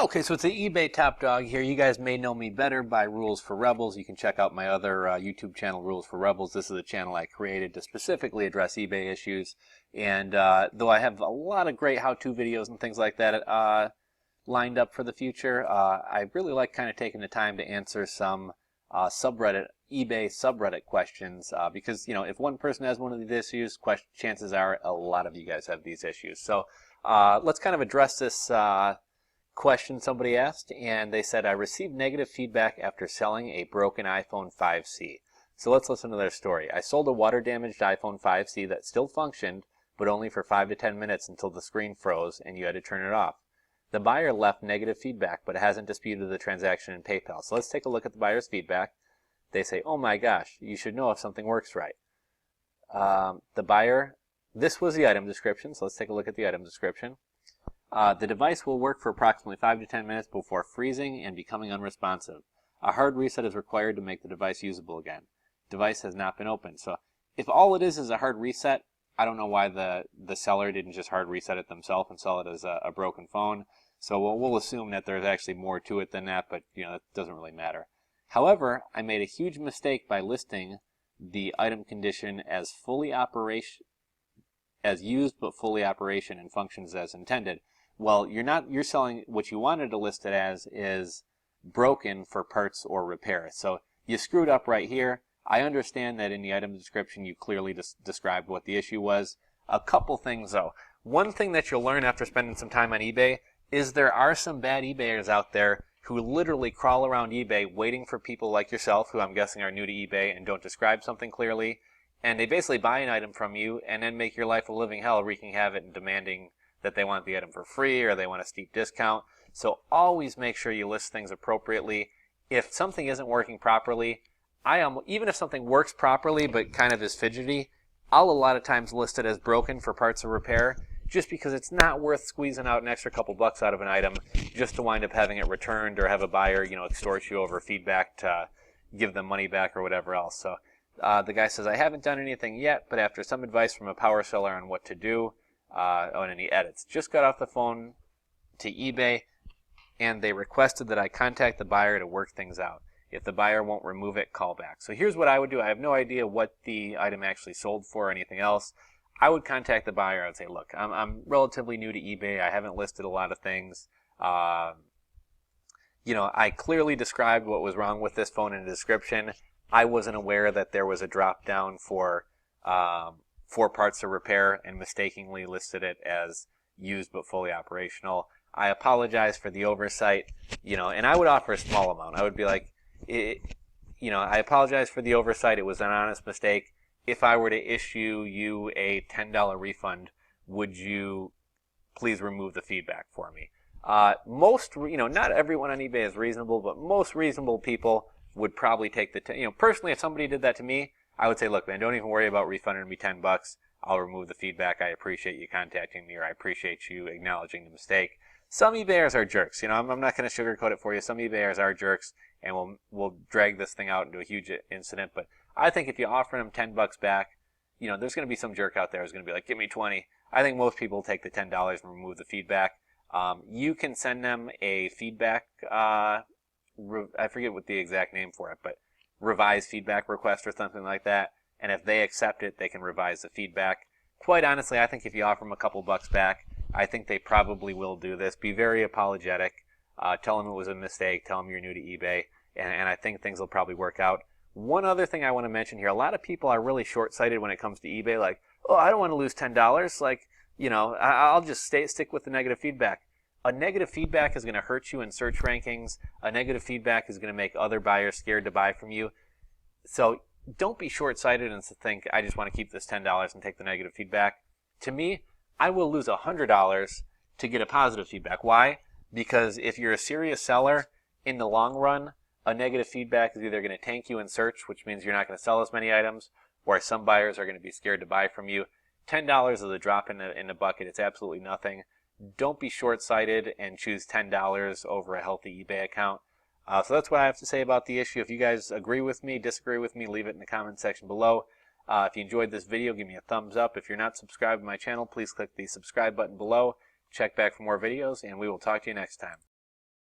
Okay, so it's the eBay Top Dog here. You guys may know me better by Rules for Rebels. You can check out my other YouTube channel, Rules for Rebels. This is a channel I created to specifically address eBay issues. And though I have a lot of great how-to videos and things like that lined up for the future, I really like kind of taking the time to answer some eBay subreddit questions because, you know, if one person has one of these issues, chances are a lot of you guys have these issues. So let's kind of address this question somebody asked, and they said, I received negative feedback after selling a broken iPhone 5C. So let's listen to their story. I sold a water-damaged iPhone 5C that still functioned, but only for 5 to 10 minutes until the screen froze and you had to turn it off. The buyer left negative feedback, but hasn't disputed the transaction in PayPal. So let's take a look at the buyer's feedback. They say, oh my gosh, you should know if something works right. The buyer, this was the item description, so let's take a look at the item description. The device will work for approximately 5 to 10 minutes before freezing and becoming unresponsive. A hard reset is required to make the device usable again. Device has not been opened. So if all it is a hard reset, I don't know why the seller didn't just hard reset it themselves and sell it as a broken phone. So we'll assume that there's actually more to it than that, but you know, that doesn't really matter. However, I made a huge mistake by listing the item condition as used but fully operation and functions as intended. Well, you're selling what you wanted to list it as is broken for parts or repair. So you screwed up right here. I understand that in the item description you clearly described what the issue was. A couple things though. One thing that you'll learn after spending some time on eBay is there are some bad eBayers out there who literally crawl around eBay waiting for people like yourself, who I'm guessing are new to eBay and don't describe something clearly, and they basically buy an item from you and then make your life a living hell, wreaking havoc and demanding that they want the item for free or they want a steep discount. So always make sure you list things appropriately. If something isn't working properly, even if something works properly but kind of is fidgety, I'll a lot of times list it as broken for parts or repair, just because it's not worth squeezing out an extra couple bucks out of an item just to wind up having it returned or have a buyer, you know, extort you over feedback to give them money back or whatever else. So the guy says, I haven't done anything yet, but after some advice from a power seller on what to do, on any edits. Just got off the phone to eBay and they requested that I contact the buyer to work things out. If the buyer won't remove it, call back. So here's what I would do. I have no idea what the item actually sold for or anything else. I would contact the buyer. I would say, look, I'm relatively new to eBay. I haven't listed a lot of things. You know, I clearly described what was wrong with this phone in the description. I wasn't aware that there was a drop down for parts to repair and mistakenly listed it as used but fully operational. I apologize for the oversight, you know, and I would offer a small amount. I would be like, you know, I apologize for the oversight. It was an honest mistake. If I were to issue you a $10 refund, would you please remove the feedback for me? Not everyone on eBay is reasonable, but most reasonable people would probably take the, personally, if somebody did that to me, I would say, look, man, don't even worry about refunding me $10. I'll remove the feedback. I appreciate you contacting me, or I appreciate you acknowledging the mistake. Some eBayers are jerks. You know, I'm not going to sugarcoat it for you. Some eBayers are jerks, and will drag this thing out into a huge incident. But I think if you offer them $10 back, you know, there's going to be some jerk out there who's going to be like, give me 20. I think most people will take the $10 and remove the feedback. You can send them a feedback. I forget what the exact name for it, but revise feedback request or something like that, and if they accept it, they can revise the feedback. Quite honestly, I think if you offer them a couple bucks back, I think they probably will do this. Be very apologetic. Tell them it was a mistake. Tell them you're new to eBay, and I think things will probably work out. One other thing I want to mention here, a lot of people are really short-sighted when it comes to eBay, like, oh, I don't want to lose $10. Like, you know, I'll just stick with the negative feedback. A negative feedback is going to hurt you in search rankings. A negative feedback is going to make other buyers scared to buy from you. So don't be short-sighted and think, I just want to keep this $10 and take the negative feedback. To me, I will lose $100 to get a positive feedback. Why? Because if you're a serious seller, in the long run, a negative feedback is either going to tank you in search, which means you're not going to sell as many items, or some buyers are going to be scared to buy from you. $10 is a drop in the bucket. It's absolutely nothing. Don't be short-sighted and choose $10 over a healthy eBay account. So that's what I have to say about the issue. If you guys agree with me, disagree with me, leave it in the comment section below. If you enjoyed this video, give me a thumbs up. If you're not subscribed to my channel, please click the subscribe button below. Check back for more videos, and we will talk to you next time.